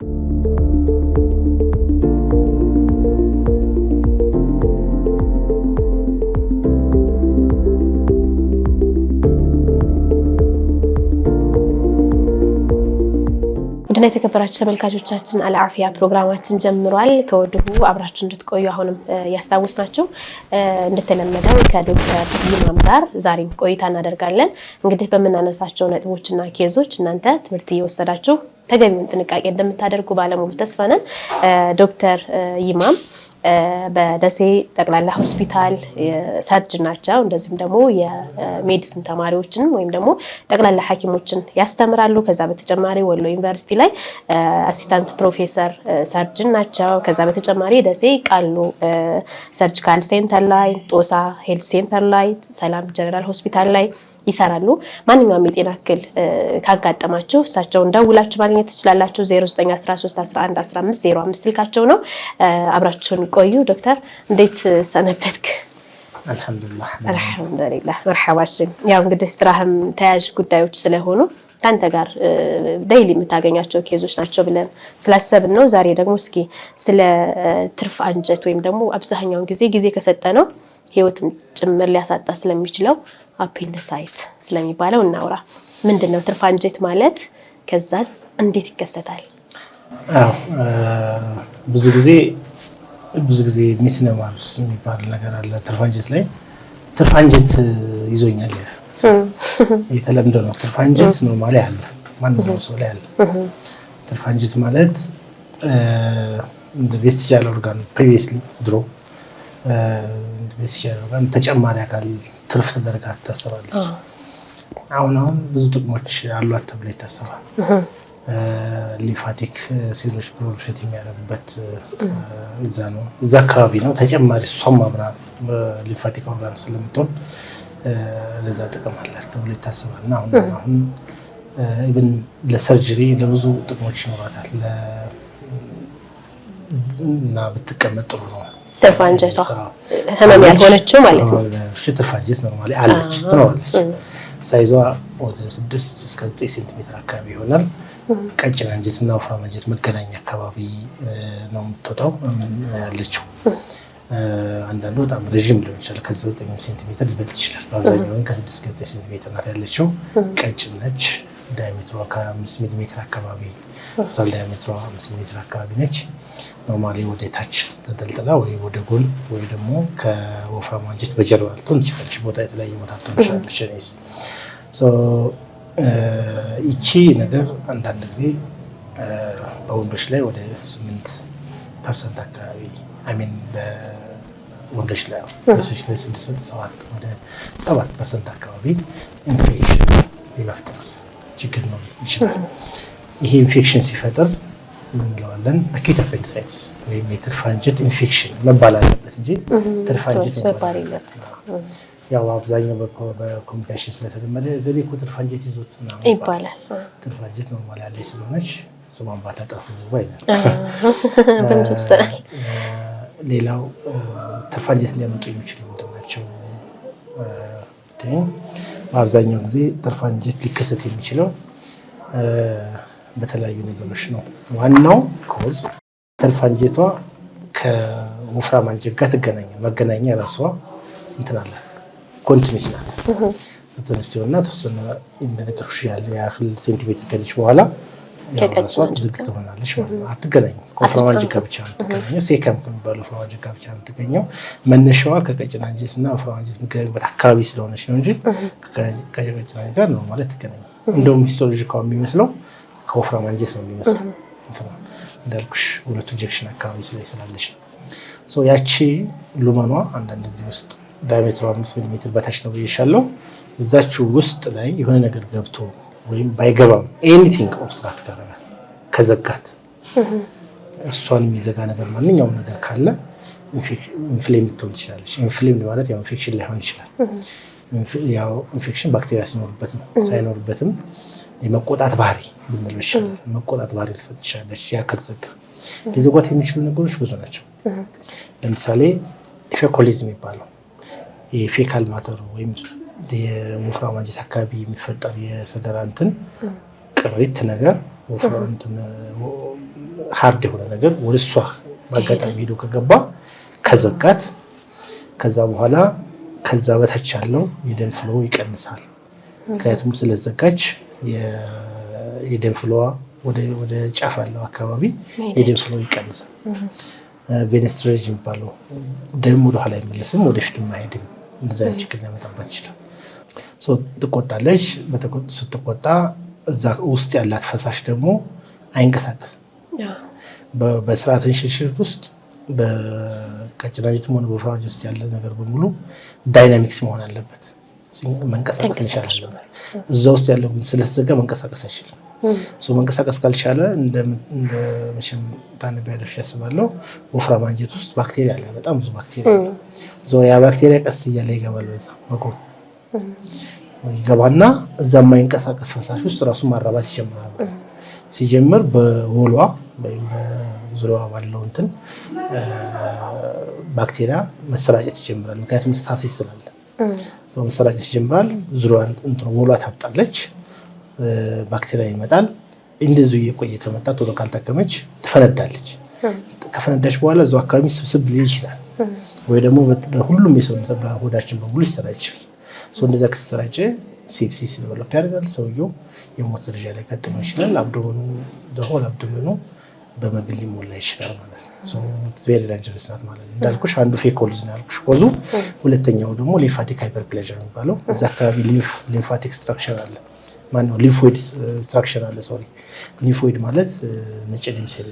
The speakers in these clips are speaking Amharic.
ودنا የተከበራችሁ ተመልካቾቻችን አልዓፊያ ፕሮግራማችን ጀምሯል። ከወዲሁ አብራችሁ እንድትቆዩ አሁንም ያስታውስናችሁ እንደተለመደው ከዶክተር ይማም ጋር ዛሬም ቆይታ እናደርጋለን። እንግዲህ በመናነሳቸው ነጥቦችና ኬዞች እናንተ ትምህርት እየወሰዳችሁ ተገቢውን ጥንቃቄ እንደምታደርጉ ባለሙሉ ተስፋ ነን። ዶክተር ይማም በደሴ ጠቅላላ ሆስፒታል ሰርጅን ናቸው። እንደዚሁም ደግሞ የሜዲሲን ተማሪዎችን ወይም ደግሞ ጠቅላላ ሐኪሞችን ያስተምራሉ። ከዛ በተጨማሪ ወሎ ዩኒቨርሲቲ ላይ አሲስታንት ፕሮፌሰር ሰርጅን ናቸው። ከዛ በተጨማሪ ደሴ ቃሉ ሰርጂካል ሴንተር ላይ፣ ጦሳ ሄልት ሴንተር ላይ፣ ሰላም ጀነራል ሆስፒታል ላይ ይሰራሉ። ማንኛውም የጤና እክል ካጋጠማችሁ እሳቸውን ደውላችሁ ማግኘት ትችላላችሁ። 0913111505 ስልካቸው ነው። አብራችሁን ቆዩ። ዶክተር እንዴት ሰነበትክ? አልሐምዱሊላህ መርሐባሽን። ያው እንግዲህ ስራህም ተያዥ ጉዳዮች ስለሆኑ ካንተ ጋር ዴይሊ የምታገኛቸው ኬዞች ናቸው ብለን ስላሰብን ነው። ዛሬ ደግሞ እስኪ ስለ ትርፍ አንጀት ወይም ደግሞ አብዛኛውን ጊዜ ከሰጠ ነው ህይወትም ጭምር ሊያሳጣ ስለሚችለው አፔንዲሳይት ስለሚባለው እናውራ። ምንድነው ትርፍ አንጀት ማለት? ከዛስ እንዴት ይከሰታል? ብዙ ጊዜ ሚስነማርስ የሚባል ነገር አለ ትርፍ አንጀት ላይ። ትርፍ አንጀት ይዞኛል የተለምዶ ነው። ትርፍ አንጀት ኖርማሊ አለ፣ ማንኛውም ሰው ላይ አለ። ትርፍ አንጀት ማለት እንደ ቬስቲጃል ኦርጋን ፕሪቪየስሊ ድሮ ተጨማሪ አካል ትርፍ ተደርጋ ታሰባለች። አሁን ብዙ ጥቅሞች አሏት ተብሎ ይታሰባል። ሊምፋቲክ ሴሎች ፕሮዱክት የሚያደርጉበት እዛ አካባቢ ነው። ተጨማሪ እሷም አብራ ሊምፋቲክ ኦርጋን ስለምትሆን ለዛ ጥቅም አላት ተብሎ ይታሰባል። እና አሁን ኢቭን ለሰርጀሪ ለብዙ ጥቅሞች ይኖራታል እና ብትቀመጥ ጥሩ ነው። ትርፍ አንጀቷ ህመም ያልሆነችው ማለት ነው። ትርፍ አንጀት ኖርማሊ አለች ትኖራለች። ሳይዟ ወደ 6 እስከ 9 ሴንቲሜትር አካባቢ ይሆናል። ቀጭን አንጀትና ወፍራም አንጀት መገናኛ አካባቢ ነው የምትወጣው ያለችው። አንዳንዱ በጣም ረዥም ሊሆን ይችላል፣ ከ9 ሴንቲሜትር ሊበልጥ ይችላል። በአብዛኛው ከ6 እስከ 9 ሴንቲሜትር ናት ያለችው። ቀጭን ነች። ዳያሜትሯ ከ5 ሚሊ ሜትር አካባቢ ቶታል ዳያሜትሯ 5 ሚሊ ሜትር አካባቢ ነች። ኖርማሊ ወደ ታች ተንጠልጥላ ወይ ወደ ጎን ወይ ደግሞ ከወፍራም አንጀት በጀርባ ልትሆን ትችላለች። ቦታ የተለያየ ቦታ ልትሆን ትችላለች። ይቺ ነገር አንዳንድ ጊዜ በወንዶች ላይ ወደ 8% አካባቢ በወንዶች ላይ በሴቶች ላይ 6.7 ወደ 7% አካባቢ ኢንፌክሽን ይመፍጠር ችግር ነው ይችላል። ይሄ ኢንፌክሽን ሲፈጠር ምን እንለዋለን? አኪዩት አፔንዲሳይትስ ወይም የትርፍ አንጀት ኢንፌክሽን መባል አለበት እንጂ ትርፍ አንጀት መባል የለበትም። ያው አብዛኛው በኮሚኒኬሽን ስለተለመደ ገሌ እኮ ትርፍ አንጀት ይዞት ነው ይባላል። ትርፍ አንጀት ኖርማል ያለች ስለሆነች ስሟን ባታጠፉ ባይነ። ሌላው ትርፍ አንጀት ሊያመጡ የሚችሉ ምንድናቸው? በአብዛኛው ጊዜ ትርፍ አንጀት ሊከሰት የሚችለው በተለያዩ ነገሮች ነው። ዋናው ኮዝ ትርፍ አንጀቷ ከወፍራም አንጀት ጋር ትገናኛል። መገናኛ ራሷ እንትን አላት፣ ኮንቲኒስ ናት። ተነስቲውና ተወሰነ እንደነገርኩሽ ያህል ሴንቲሜትር ከልጅ በኋላ ራሷ ዝግ ትሆናለች ማለት ነው። አትገናኝም። ከወፍራም አንጀት ጋር ብቻ ነው የምትገናኘው። ሴከም ከሚባለው ወፍራም አንጀት ጋር ብቻ ነው የምትገኘው። መነሻዋ ከቀጭን አንጀትና ወፍራም አንጀት የሚገናኙበት አካባቢ ስለሆነች ነው እንጂ ከቀጭን አንጀት ጋር ነው ማለት ትገናኝ። እንደውም ሂስቶሎጂካው የሚመስለው ከወፍራም አንጀት ነው የሚመስለው። እንዳልኩሽ ሁለቱ ጀክሽን አካባቢ ስላለች ነው። ያቺ ሉመኗ አንዳንድ ጊዜ ውስጥ ዳያሜትሯ 5 ሚሊ ሜትር በታች ነው ብዬሻለሁ። እዛችሁ ውስጥ ላይ የሆነ ነገር ገብቶ ወይም ባይገባም ኤኒቲንግ ኦብስትራክት ካረገ ከዘጋት እሷን የሚዘጋ ነገር ማንኛውም ነገር ካለ ኢንፍሌም ልትሆን ትችላለች። ኢንፍሌም ማለት ያው ኢንፌክሽን ላይሆን ይችላል። ያው ኢንፌክሽን ባክቴሪያ ሲኖርበት ነው። ሳይኖርበትም የመቆጣት ባህሪ ብንለው ይሻላል። መቆጣት ባህሪ ልትፈጥር ትችላለች። ያ ከተዘጋ ሊዘጓት የሚችሉ ነገሮች ብዙ ናቸው። ለምሳሌ ፌኮሊዝም የሚባለው የፌካል ማተር ወይም የወፍራም አንጀት አካባቢ የሚፈጠር የሰገራ እንትን ቅሪት ነገር ሃርድ የሆነ ነገር ወደ እሷ ማጋጣሚ ሄዶ ከገባ ከዘጋት ከዛ በኋላ ከዛ በታች ያለው የደም ፍሎ ይቀንሳል። ምክንያቱም ስለዘጋች የደም ፍሎ ወደ ጫፍ ያለው አካባቢ የደም ፍሎ ይቀንሳል። ቬነስ ድሬኔጅ የሚባለው ደም ወደ ኋላ አይመለስም፣ ወደፊትም አይሄድም። እንደዛ ችግር ሊያመጣባት ይችላል። ትቆጣለች። ስትቆጣ እዛ ውስጥ ያላት ፈሳሽ ደግሞ አይንቀሳቀስም። በስርዓተ እንሽርሽሪት ውስጥ በቀጭናጅትም ሆነ በወፍራም ውስጥ ያለ ነገር በሙሉ ዳይናሚክስ መሆን አለበት፣ መንቀሳቀስ መቻል አለበት። እዛ ውስጥ ያለው ግን ስለተዘጋ መንቀሳቀስ አይችልም። መንቀሳቀስ ካልቻለ እንደ መቼም ታነቢያለሽ ያስባለሁ ወፍራም አንጀት ውስጥ ባክቴሪያ አለ፣ በጣም ብዙ ባክቴሪያ አለ። ያ ባክቴሪያ ቀስ እያለ ይገባል፣ በዛ በጎን ይገባና እዛ የማይንቀሳቀስ ፈሳሽ ውስጥ ራሱ ማራባት ይጀምራል። ሲጀምር በወሏ ወይም በዙሪያዋ ባለው እንትን ባክቴሪያ መሰራጨት ይጀምራል። ምክንያቱም ስታሲስ ስላለ መሰራጨት ይጀምራል። ዙሪያዋን ወሏ ታብጣለች፣ ባክቴሪያ ይመጣል። እንደዚሁ እየቆየ ከመጣ ቶሎ ካልታከመች ትፈነዳለች። ከፈነዳች በኋላ እዛው አካባቢ ስብስብ ሊል ይችላል፣ ወይ ደግሞ በሁሉም የሰውነት በሆዳችን በሙሉ ሊሰራጭ ይችላል። እንደዛ ከተሰራጨ ሴፕሲስ ዴቨሎፕ ያደርጋል። ሰውየው የሞት ደረጃ ላይ ቀጥሎ ይችላል። አብዶመኑ በመብል ሊሞላ ይችላል ማለት ነው። ቬሪ ዳንጀረስ ናት ማለት ነው። እንዳልኩሽ አንዱ ፌኮልዝ ነው ያልኩሽ ኮዙ። ሁለተኛው ደግሞ ሊምፋቲክ ሃይፐርፕሌዥር የሚባለው እዛ አካባቢ ሊምፋቲክ ስትራክቸር አለ። ማነው ሊምፎይድ ስትራክቸር አለ። ሶሪ ሊምፎይድ ማለት ነጭ ደም ሴል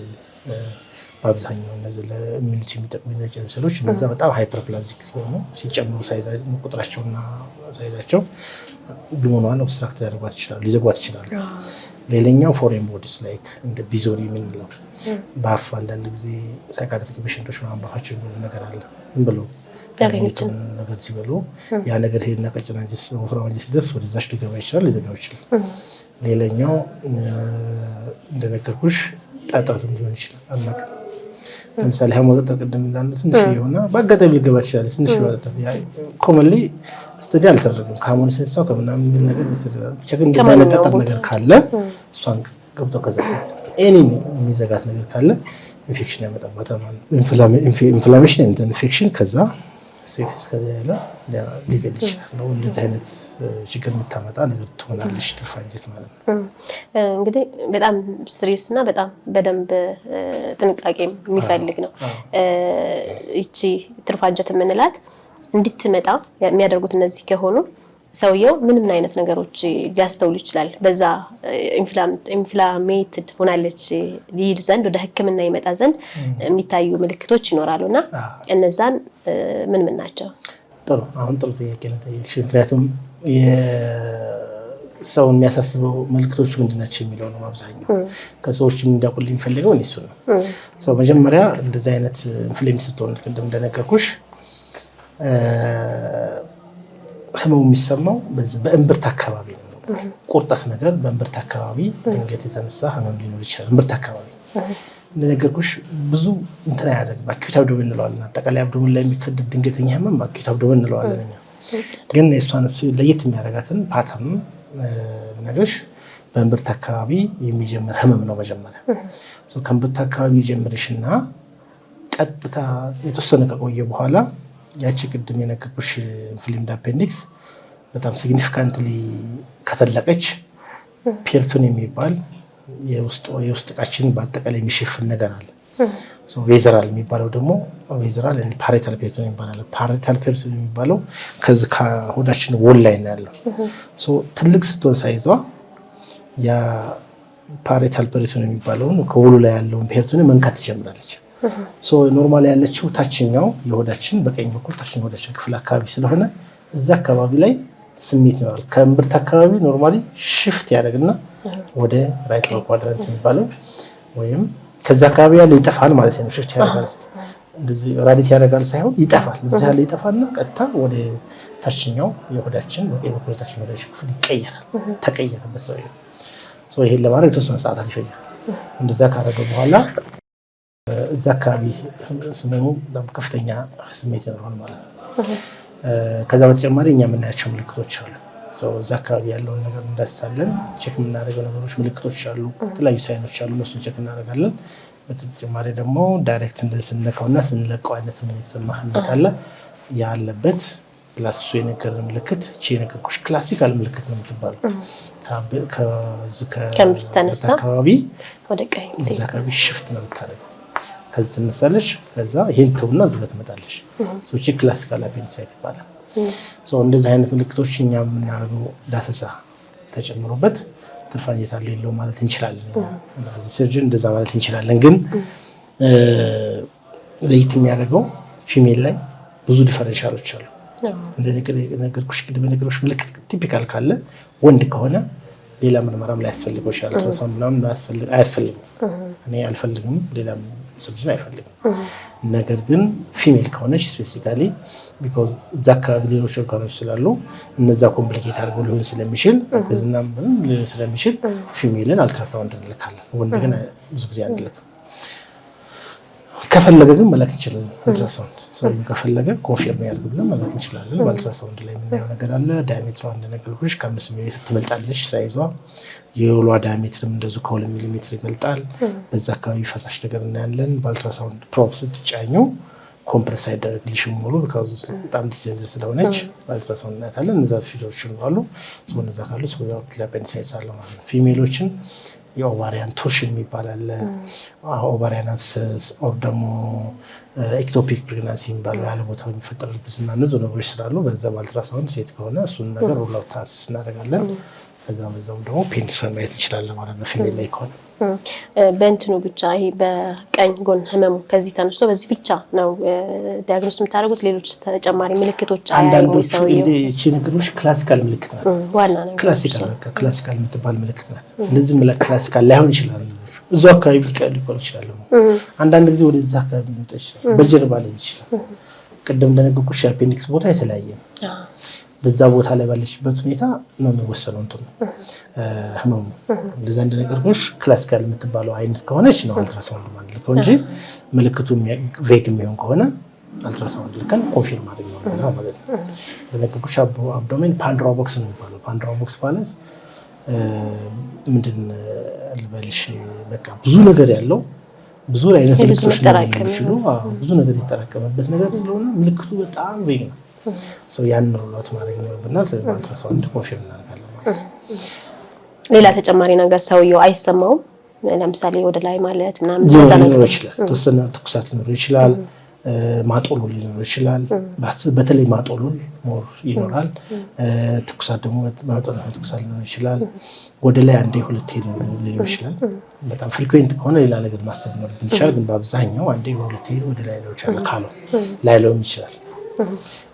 በአብዛኛው እነዚህ ለኢሚዩኒቲ የሚጠቅሙ ነጭ ደም ሴሎች እነዛ በጣም ሃይፐርፕላዚክ ሲሆኑ ሲጨምሩ ቁጥራቸውና ሳይዛቸው ዱሞኗን ኦብስትራክት ያደርጓት ይችላሉ፣ ሊዘጓት ይችላሉ። ሌላኛው ፎሬን ቦዲስ ላይክ እንደ ቢዞሪ የምንለው በአፍ አንዳንድ ጊዜ ሳይካትሪክ ፔሽንቶች ምናምን በአፋቸው የሚበሉ ነገር አለ። ምን ብለው ያገኙትን ነገር ሲበሉ ያ ነገር ሄድና ቀጭን አንጀት ወፍራም አንጀት ሲደርስ ወደዛች ሊገባ ይችላል፣ ሊዘጋው ይችላል። ሌላኛው እንደነገርኩሽ ጠጠር ሊሆን ይችላል። አናውቅም። ለምሳሌ ሐሞት ጠጠር ቅድም እንዳለው ትንሽ የሆነ በአጋጣሚ ሊገባ ይችላል። ትንሽ ጠጠር ኮመንሊ ስተዲ አልተደረገም። ከሐሞት የተነሳው ከምናምን የሚል ነገር ይሰራል። ብቻ ግን እንደዛ አይነት ጠጠር ነገር ካለ እሷን ገብቶ ከዘጋት ኤኒ የሚዘጋት ነገር ካለ ኢንፌክሽን ያመጣባታል ማለት ነው። ኢንፍላሜሽን ኤንድ ኢንፌክሽን ከዛ ሴፕሲስ ከዛ ያለ ሊገል ይችላል ነው። እንደዚህ አይነት ችግር የምታመጣ ነገር ትሆናለች ትርፍ አንጀት ማለት ነው። እንግዲህ በጣም ሲሪየስ እና በጣም በደንብ ጥንቃቄ የሚፈልግ ነው። እቺ ትርፍ አንጀት የምንላት እንድትመጣ የሚያደርጉት እነዚህ ከሆኑ ሰውየው ምንም አይነት ነገሮች ሊያስተውል ይችላል። በዛ ኢንፍላሜትድ ሆናለች ሊል ዘንድ ወደ ሕክምና ይመጣ ዘንድ የሚታዩ ምልክቶች ይኖራሉና እነዛን ምን ናቸው? ጥሩ አሁን ጥሩ ጥያቄ ነው ጠየቅሽ። ምክንያቱም ሰውን የሚያሳስበው ምልክቶቹ ምንድናቸው የሚለው ነው። አብዛኛው ከሰዎች እንዲያውቁልኝ የሚፈልገው እሱ ነው። ሰው መጀመሪያ እንደዚህ አይነት ኢንፍሌም ስትሆን ቅድም እንደነገርኩሽ ህመሙ የሚሰማው በእምብርት አካባቢ ነው። ቁርጠት ነገር በእምብርት አካባቢ ድንገት የተነሳ ህመም ሊኖር ይችላል። እምብርት አካባቢ እንደነገርኩሽ ብዙ እንትን አያደርግም። አኪዩት አብዶመን እንለዋለን። አጠቃላይ አብዶመን ላይ የሚከደድ ድንገተኛ ህመም አኪዩት አብዶመን እንለዋለን እኛ። ግን የእሷን ለየት የሚያደርጋትን ፓተርን ነገርሽ በእምብርት አካባቢ የሚጀምር ህመም ነው። መጀመሪያ ከእምብርት አካባቢ ይጀምርሽና ቀጥታ የተወሰነ ከቆየ በኋላ ያቺ ቅድም የነገርኩሽ ኢንፍሌምድ አፔንዲክስ በጣም ሲግኒፊካንትሊ ከተለቀች ፔሪቶን የሚባል የውስጥ እቃችንን በአጠቃላይ የሚሸፍን ነገር አለ። ቬዘራል የሚባለው ደግሞ ቬዘራል ፓሬታል ፔሪቶን ይባላል። ፓሬታል ፔሪቶን የሚባለው ከዚህ ከሆዳችን ወል ላይ ነው ያለው። ትልቅ ስትሆን ሳይዟ ያ ፓሬታል ፔሪቶን የሚባለውን ከወሉ ላይ ያለውን ፔሪቶን መንካት ትጀምራለች። ኖርማሊ ያለችው ታችኛው የሆዳችን በቀኝ በኩል ታችኛው የሆዳችን ክፍል አካባቢ ስለሆነ እዛ አካባቢ ላይ ስሜት ይኖራል። ከእምብርት አካባቢ ኖርማሊ ሽፍት ያደርግና ወደ ራይት ኳድራንት የሚባለው ወይም ከዛ አካባቢ ያለው ይጠፋል ማለት ነው። ሽፍት ያደርጋል፣ እንደዚህ ራዲት ያደርጋል ሳይሆን ይጠፋል። እዛ ያለው ይጠፋና ቀጥታ ወደ ታችኛው የሆዳችን በቀኝ በኩል ታችኛው የሆዳችን ክፍል ይቀየራል። ተቀየረበት ሰው ይሄን ለማድረግ የተወሰነ ሰዓታት ይፈጃል። እንደዛ ካደረገ በኋላ እዛ አካባቢ ስሜኑ ከፍተኛ ስሜት ይኖራል ማለት ነው። ከዛ በተጨማሪ እኛ የምናያቸው ምልክቶች አሉ። እዛ አካባቢ ያለውን ነገር እንዳስሳለን። ቼክ የምናደርገው ነገሮች ምልክቶች አሉ፣ የተለያዩ ሳይኖች አሉ። እነሱን ቼክ እናደርጋለን። በተጨማሪ ደግሞ ዳይሬክት እንደስንለካውና ስንለቀው አይነት የሚሰማህ እንደካለ ያለበት ፕላስ እሱ የነገርን ምልክት እቺ የነገርኩሽ ክላሲካል ምልክት ነው የምትባለው። ከምርት ተነስታ አካባቢ ወደ ቀኝ እዛ አካባቢ ሽፍት ነው የምታደርገው። ከዚህ ትነሳለሽ፣ ከዛ ይሄን ተውና እዚህ ትመጣለሽ። እቺ ክላሲካል አፔንዲሳይት ይባላል። እንደዚህ አይነት ምልክቶች እኛ የምናደርገው ዳሰሳ ተጨምሮበት ትርፍ አንጀት አለ የለውም ማለት እንችላለን። እዚህ ሰርጀን እንደዛ ማለት እንችላለን። ግን ለይት የሚያደርገው ፊሜል ላይ ብዙ ዲፈረንሻሎች አሉ። እንደ ነገርኩሽ ቅድም ነገሮች ምልክት ቲፒካል ካለ ወንድ ከሆነ ሌላ ምርመራም ላይ ያስፈልገው ይችላል። ትራሳውንድ ምናምን አያስፈልግም። እኔ አልፈልግም፣ ሌላም ሰርጀን አይፈልግም። ነገር ግን ፊሜል ከሆነች ስፔሲፊካሊ ቢኮዝ እዛ አካባቢ ሌሎች ኦርጋኖች ስላሉ እነዛ ኮምፕሊኬት አድርገው ሊሆን ስለሚችል በዝናም ሊሆን ስለሚችል ፊሜልን አልትራሳውንድ እንልካለን። ወንድ ግን ብዙ ጊዜ አንልክም። ከፈለገ ግን መላክ እንችላለን። አልትራሳውንድ ሰው ከፈለገ ኮንፊርም ያድርግልን መላክ እንችላለን። በአልትራሳውንድ ላይ የምናየው ነገር አለ። ዳያሜትሯ እንደነገርኩሽ ከ5 ሚሊሜትር ትበልጣለች ሳይዟ። የወሏ ዳያሜትርም እንደዚሁ ከ2 ሚሊሜትር ይበልጣል። በዛ አካባቢ ፈሳሽ ነገር እናያለን። በአልትራሳውንድ ፕሮብ ስትጫኙ ኮምፕረስ አይደረግልሽም ሙሉ ቢካዝ በጣም ዲስቴንደር ስለሆነች በአልትራሳውንድ እናያታለን። እነዛ ፊቶች አሉ። እነዛ ካሉ አፔንዲሳይትስ አለ ማለት ነው። ፊሜሎችን የኦቫሪያን ቶርሽን የሚባል አለ። ኦቫሪያን አብሰስ ኦር ደግሞ ኤክቶፒክ ፕሬግናንሲ የሚባለው ያለ ቦታው የሚፈጠር እርግዝና እነዚህ ነገሮች ስላሉ በዛ በአልትራሳውንድ ሴት ከሆነ እሱን ነገር ሩል አውት እናደርጋለን። በዛውም ደግሞ ፔኒሱን ማየት እንችላለን ማለት ነው። ፊሜል ላይ ከሆነ በእንትኑ ብቻ ይሄ በቀኝ ጎን ህመሙ ከዚህ ተነስቶ በዚህ ብቻ ነው ዲያግኖስ የምታደርጉት? ሌሎች ተጨማሪ ምልክቶች አያዩ ሰውየው? እቺ ነገሮች ክላሲካል ምልክት ናት። ዋና ነገር ክላሲካል የምትባል ምልክት ናት። እንደዚህ ክላሲካል ላይሆን ይችላል። እዛው አካባቢ ሊቆል ይችላል። አንዳንድ ጊዜ ወደዛ አካባቢ ሊመጣ ይችላል። በጀርባ ላይ ይችላል። ቅድም እንደነገርኩሽ የአፔንዲክስ ቦታ የተለያየ ነው። በዛ ቦታ ላይ ባለችበት ሁኔታ ነው የሚወሰነው እንትኑ ህመሙ። እንደዛ እንደነገርኩሽ ክላሲካል የምትባለው አይነት ከሆነች ነው አልትራሳውንድ ማለት ነው እንጂ ምልክቱ ቬግ የሚሆን ከሆነ አልትራሳውንድ ልከን ኮንፊርም ማድረግ ነው ማለት ነው። እንደነገርኩሽ አብዶሜን ፓንድራ ቦክስ ነው የሚባለው። ፓንድራ ቦክስ ማለት ምንድን ልበልሽ፣ በቃ ብዙ ነገር ያለው ብዙ አይነት ምልክቶች የሚችሉ ብዙ ነገር የተጠራቀመበት ነገር ስለሆነ ምልክቱ በጣም ቬግ ነው። ያን ሮላት ማድረግ ይኖርብናል። ስለዚህ አልትራሳውንድ ኮንፊርም እናደርጋለን ማለት ነው። ሌላ ተጨማሪ ነገር ሰውየው አይሰማውም? ለምሳሌ ወደ ላይ ማለት ምናምን ሊኖር ይችላል። ተወሰነ ትኩሳት ሊኖር ይችላል። ማጦሉል ሊኖር ይችላል። በተለይ ማጦሉል ሞር ይኖራል። ትኩሳት ደግሞ ማጦሉል ትኩሳት ሊኖር ይችላል። ወደ ላይ አንዴ ሁለቴ ሊኖር ይችላል። በጣም ፍሪኩዌንት ከሆነ ሌላ ነገር ማሰብ ይኖርብን ይችላል። ግን በአብዛኛው አንዴ ሁለቴ ወደ ላይ ሊኖር ይችላል። ካለው ላይለውም ይችላል።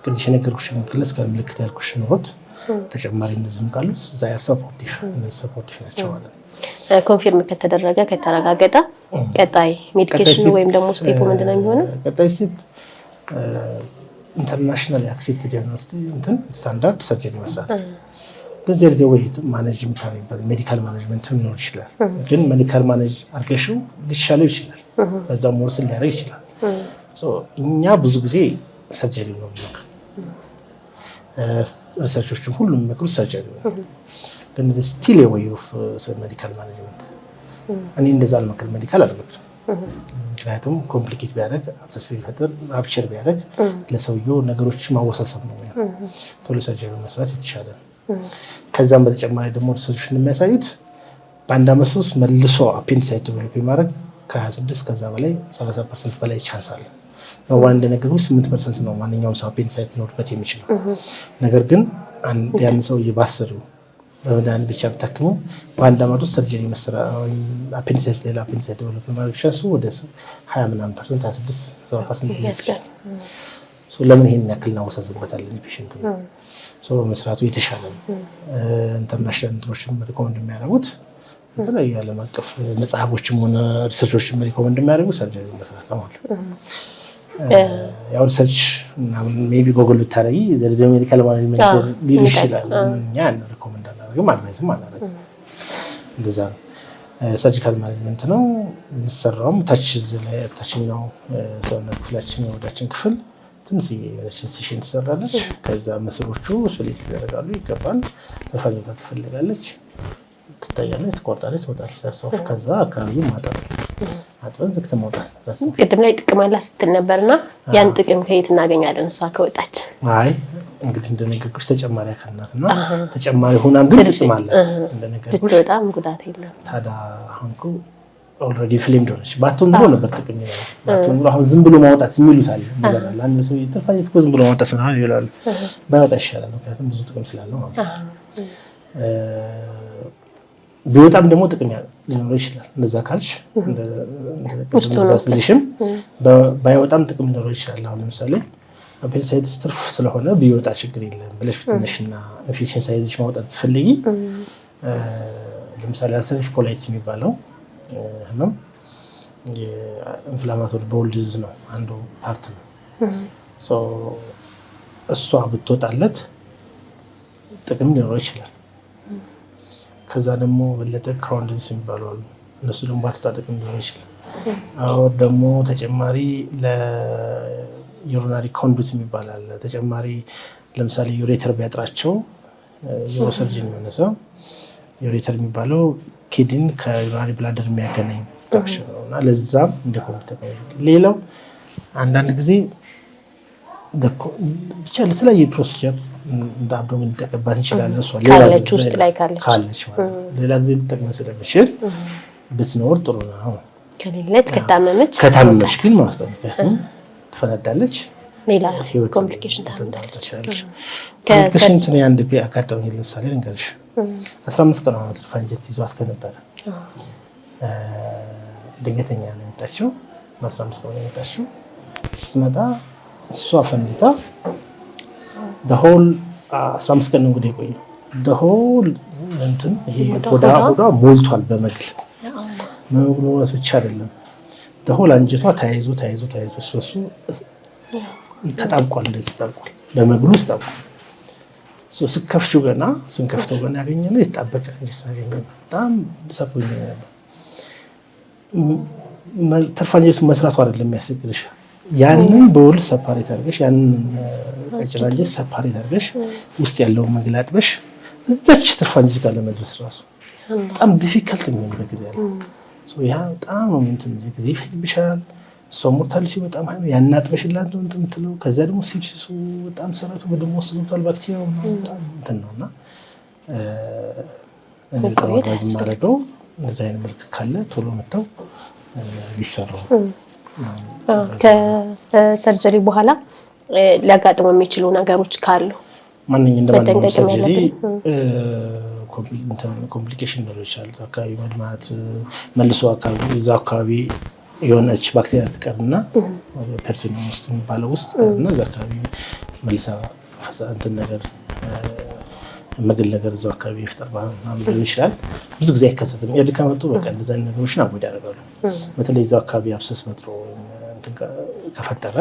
ቅድሽ የነገርኩሽ ክላሲካል ምልክት ያልኩሽ ኖሮት ተጨማሪ እነዚህም ካሉ ዛይር ሰፖርቲቭ ናቸው ማለት ነው። ኮንፊርም ከተደረገ ከተረጋገጠ ቀጣይ ሜዲኬሽን ወይም ደግሞ ስቴፕ ምንድን ነው የሚሆነው? ቀጣይ ስቴፕ ኢንተርናሽናል አክሴፕትድ የሆነ ስታንዳርድ ሰርጀሪ መስራት። ግን ዘር ዘ ወይ ማኔጅ የምታደርጊበት ሜዲካል ማኔጅመንት ሊኖር ይችላል። ግን ሜዲካል ማኔጅ አድርገሽው ሊሻለው ይችላል። በዛው መወሰን ሊያደርግ ይችላል። እኛ ብዙ ጊዜ ሰርጀሪ ነው የሚመክረው። ሪሰርቾችም ሁሉም የሚመክሩት ሰርጀሪ ነው። ግን ስቲል የወይ ኦፍ ሜዲካል ማኔጅመንት እኔ እንደዛ አልመክርም፣ ሜዲካል አልመክርም። ምክንያቱም ኮምፕሊኬት ቢያደርግ አብሰስ ቢፈጥር አፕቸር ቢያደርግ ለሰውየው ነገሮች ማወሳሰብ ነው። ቶሎ ሰርጀሪ መስራት የተሻለ ነው። ከዛም በተጨማሪ ደግሞ ሪሰርቾች እንደሚያሳዩት በአንድ ዓመት ውስጥ መልሶ አፔንዲሳይት ዴቨሎፕ የማድረግ ከ26 ከዛ በላይ 30% በላይ ቻንስ አለ። ነው ዋን እንደነገሩ 8% ነው ማንኛውም ሰው አፔንዲሳይት ኖርበት የሚችለው። ነገር ግን ያን ሰው ይባሰሩ በመድኃኒት ብቻ ብታክሙ በአንድ ዓመት ውስጥ ሰርጀሪ መስራት አፔንዲሳይት ሌላ አፔንዲሳይት ዴቨሎፕ ማድረግ ቻንሱ ወደ 20% 26% ይችላል። ለምን ይሄን ያክል እናወሳዝበታለን? ፔሽንቱ መስራቱ የተሻለ ነው። ኢንተርናሽናል እንትኖችም ሪኮመንድ የሚያደርጉት የተለያዩ ዓለም አቀፍ መጽሐፎችም ሆነ ሪሰርቾችም ሪኮመንድ የሚያደርጉ ሰርጀሪ መስራት ነው ማለት ነው። ያው ሪሰርች ሜቢ ጎግል ብታረጊ ዘርዘ ሜዲካል ማኔጅመንት ሊሉ ይችላል። እኛ ሪኮመንድ አናደርግም፣ አድቫይዝም አናደርግም። እንደዛ ነው። ሰርጂካል ማኔጅመንት ነው የሚሰራውም ታችኛው ሰውነት ክፍላችን የወዳችን ክፍል ትንሽ ሴሽን ትሰራለች። ከዛ መስሮቹ ስፕሊት ይደረጋሉ፣ ይገባል። ተፈልጋ ትፈልጋለች፣ ትታያለች፣ ትቆርጣለች፣ ትወጣለች። ከዛ አካባቢው ማጠብ አጥበን ዘግተን መውጣት። ቅድም ላይ ጥቅም አለ ስትል ነበርና ያን ጥቅም ከየት እናገኛለን? እሷ ከወጣች አይ እንግዲህ እንደነገርኩሽ ተጨማሪ አካል ናትና ተጨማሪ ሆናም ግን ጥቅም አለ እንደነገርኩሽ ብትወጣም ጉዳት የለም። ታዲያ አሁን እኮ ኦልሬዲ ፊልም ዶነች ባትሆን ብሎ ነበር ጥቅም ይላል። ባትሆን ብሎ አሁን ዝም ብሎ ማውጣት የሚሉት አለ ነገር አለ። አንድ ሰው የተፋየት እኮ ዝም ብሎ ማውጣት ነው ይላል። ባይወጣ ይሻላል፣ ምክንያቱም ብዙ ጥቅም ስላለው ማለት ነው። ቢወጣም ደግሞ ጥቅም ሊኖረው ይችላል። እንደዛ ካልሽ እንደዛ ስልሽም ባይወጣም ጥቅም ሊኖረው ይችላል። አሁን ለምሳሌ አፔንዲሳይቲስ ትርፍ ስለሆነ ቢወጣ ችግር የለም ብለሽ ብትነሽና ኢንፌክሽን ሳይዝሽ ማውጣት ፈልጊ። ለምሳሌ አልሰሬቲቭ ኮላይቲስ የሚባለው ህመም የኢንፍላማቶሪ ቦል ዲዚዝ ነው፣ አንዱ ፓርት ነው። እሷ ብትወጣለት ጥቅም ሊኖረው ይችላል። ከዛ ደግሞ በለጠ ክሮን ዲዚዝ የሚባለው አሉ፣ እነሱ ደግሞ ባትወጣ ጥቅም ሊኖረው ይችላል። አሁን ደግሞ ተጨማሪ ለዩሪናሪ ኮንዱት የሚባል አለ። ተጨማሪ ለምሳሌ ዩሬተር ቢያጥራቸው ዩሮሰርጅን የሆነ ሰው ዩሬተር የሚባለው ኪድኒ ከዩሪናሪ ብላደር የሚያገናኝ ስትራክቸር ነው እና ለዛም እንደ ኮምፒውተር ሌላው አንዳንድ ጊዜ ብቻ ለተለያየ ፕሮሲጀር እንደ አብዶሚን ሊጠቀባት እንችላለን። እሷ ካለች ውስጥ ላይ ካለች ሌላ ጊዜ ሊጠቅመን ስለሚችል ብትኖር ጥሩ ነው። ከሌለች ከታመመች ግን ማለት ነው ምክንያቱም ትፈነዳለች፣ ሌላ ኮምፕሊኬሽን ታመጣለች። ከፔሽንት ነው አንድ አጋጣሚ ለምሳሌ ልንገርሽ 15 ቀን ነው ትርፋንጀት ይዟት ከነበረ ድንገተኛ ነው የመጣችው። በ15 ቀን ነው የመጣችው። ስትመጣ እሷ ፈንድታ ደሆል 15 ቀን ነው እንግዲህ የቆየው። ደሆል እንትን ይሄ ቆዳ ሞልቷል በመግል መግሉት ብቻ አይደለም ደሆል አንጀቷ ተያይዞ እሱ ተጣብቋል። እንደዚህ ተጣብቋል፣ በመግሉ ተጣብቋል። ስንከፍተው ገና ያገኘነው የተጣበቀ አንጀት ያገኘነው በጣም ሰፖኝ ነው። ትርፋንጀቱ መስራቱ አይደለም የሚያስቸግርሽ፣ ያንን በውል ሰፓሬት አድርገሽ ያንን ቀጭን አንጀት ሰፓሬት አድርገሽ ውስጥ ያለውን መግል አጥበሽ እዛች ትርፋንጀት ጋር ለመድረስ ራሱ በጣም ዲፊካልት የሚሆንበት ጊዜ አለ። ያ በጣም እንትን ጊዜ ይፈጅብሻል። እሷ ሞርታሊቲ በጣም ሀይ ነው። ያናጥበሽላት ነው የምትለው። ከዛ ደግሞ ሴፕሲሱ በጣም ሰራቱ በደሞ ወስዶታል ባክቴሪያው በጣም እንትን ነውና እኔ በጣም ማረገው እንደዛ አይነት ምልክት ካለ ቶሎ መተው ሊሰራው። ከሰርጀሪ በኋላ ሊያጋጥሙ የሚችሉ ነገሮች ካሉ እንደማንኛውም ሰርጀሪ ኮምፕሊኬሽን ነው ይችላል። አካባቢ መድማት መልሶ አካባቢ እዛ አካባቢ የሆነች ባክቴሪያ ትቀርና ፐርጂኒየም ውስጥ የሚባለው ውስጥ ቀርና እዛ አካባቢ መልሳ እንትን ነገር መግል ነገር እዛው አካባቢ ይፈጠር ማለት ይችላል። ብዙ ጊዜ አይከሰትም። የድ ከመጡ በቃ እንደዛ አይነት ነገሮችን አቮይድ ያደርጋሉ። በተለይ እዛው አካባቢ አብሰስ መጥሮ ከፈጠረ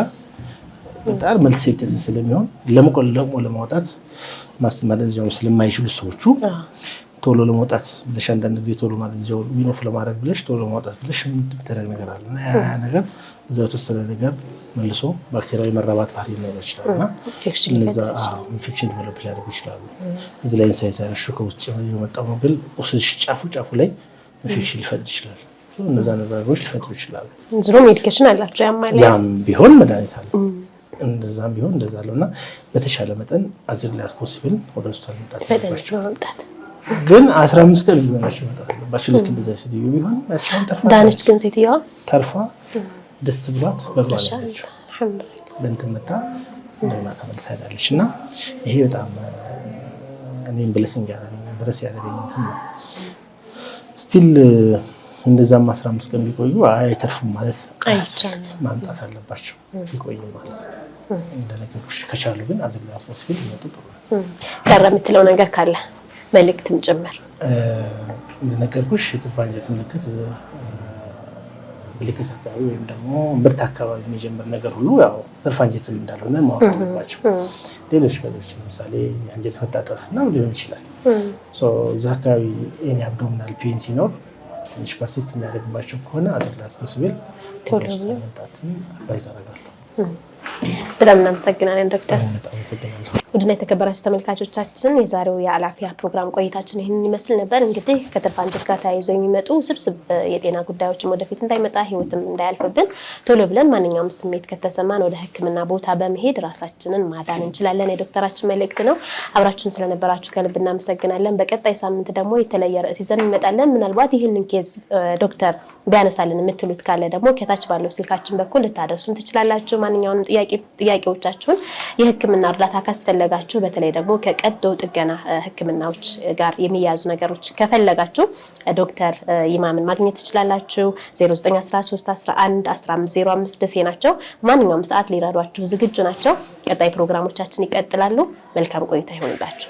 በጣም መልስ ይተዝ ስለሚሆን ለመቆለሙ ለማውጣት ማስመረጃው ስለማይችሉ ሰዎቹ ቶሎ ለማውጣት ብለሽ አንዳንድ ጊዜ ቶሎ ማለጃው ዊኖፍ ለማድረግ ብለሽ ቶሎ ማውጣት ብለሽ የምትደረግ ነገር አለ እና ያ ነገር እዛው ተሰለ ነገር መልሶ ባክቴሪያዊ መራባት ባህሪ ሊኖር ይችላልና እነዛ ኢንፌክሽን ዲቨሎፕ ሊያደርጉ ይችላሉ። እዚህ ላይ ኢንሳይዝ ያረሹ ከውስጥ የመጣው ነው ግን ቁስልሽ ጫፉ ላይ ኢንፌክሽን ሊፈጥር ይችላል። እነዛ ነገሮች ሊፈጥሩ ይችላሉ። ዝሮ ሜዲኬሽን አላቸው ያም ቢሆን መድኃኒት አለ። እንደዛም ቢሆን እንደዛ አለውና በተሻለ መጠን አዝር ላይ አስፖሲብል ወደ ሆስፒታል መምጣት ግን 15 ቀን ቢሆናቸው መጣጣ ባችልክ እንደዛ ሲዲዩ ቢሆን አቻን ተርፋ ዳነች። ግን ሴትዮዋ ተርፋ ደስ ብሏት በብሏል አልሐምዱሊላህ በእንትን መጣ እንደና ተመልሳ ሄዳለች እና ይሄ በጣም እኔም ብለሲንግ ያደረገኝ ብረስ ያደረገኝ እንትን ነው። ስቲል እንደዛም 15 ቀን ቢቆዩ አይተርፉም ማለት አይቻልም። ማምጣት አለባቸው ቢቆዩ ማለት እንደነገርኩሽ ከቻሉ ግን አዝር ላይ አስፖሲብል ይመጡ ጥሩ ነው። ቀረ የምትለው ነገር ካለ መልእክትም ጭምር እንደነገርኩሽ የትርፋንጀት ምልክት ብልክስ አካባቢ ወይም ደግሞ ምርት አካባቢ የሚጀምር ነገር ሁሉ ያው ትርፋንጀት እንዳልሆነ ማወቅ አለባቸው። ሌሎች ለምሳሌ አንጀት መታጠፍ ነው ሊሆን ይችላል። እዛ አካባቢ ኤኒ አብዶሚናል ፔን ሲኖር ትንሽ ፐርሲስት የሚያደርግባቸው ከሆነ አዝር ላይ አስፖሲብል ቶሎ መምጣት አድቫይዝ አደርጋለሁ። በጣም እናመሰግናለን ዶክተር። በጣም አመሰግናለሁ። ውድና የተከበራችሁ ተመልካቾቻችን የዛሬው የአልዓፊያ ፕሮግራም ቆይታችን ይህንን ይመስል ነበር። እንግዲህ ከትርፍ አንጀት ጋር ተያይዘው የሚመጡ ስብስብ የጤና ጉዳዮችን ወደፊት እንዳይመጣ ህይወትም እንዳያልፍብን ቶሎ ብለን ማንኛውም ስሜት ከተሰማን ወደ ሕክምና ቦታ በመሄድ ራሳችንን ማዳን እንችላለን የዶክተራችን መልእክት ነው። አብራችሁን ስለነበራችሁ ከልብ እናመሰግናለን። በቀጣይ ሳምንት ደግሞ የተለየ ርዕስ ይዘን እንመጣለን። ምናልባት ይህንን ኬዝ ዶክተር ቢያነሳልን የምትሉት ካለ ደግሞ ከታች ባለው ስልካችን በኩል ልታደርሱን ትችላላችሁ። ማንኛውንም ጥያቄዎቻችሁን የሕክምና እርዳታ ካስፈለጋችሁ በተለይ ደግሞ ከቀዶ ጥገና ህክምናዎች ጋር የሚያዙ ነገሮች ከፈለጋችሁ ዶክተር ይማምን ማግኘት ትችላላችሁ። 0913111505 ደሴ ናቸው። ማንኛውም ሰዓት ሊረዷችሁ ዝግጁ ናቸው። ቀጣይ ፕሮግራሞቻችን ይቀጥላሉ። መልካም ቆይታ ይሁንላችሁ።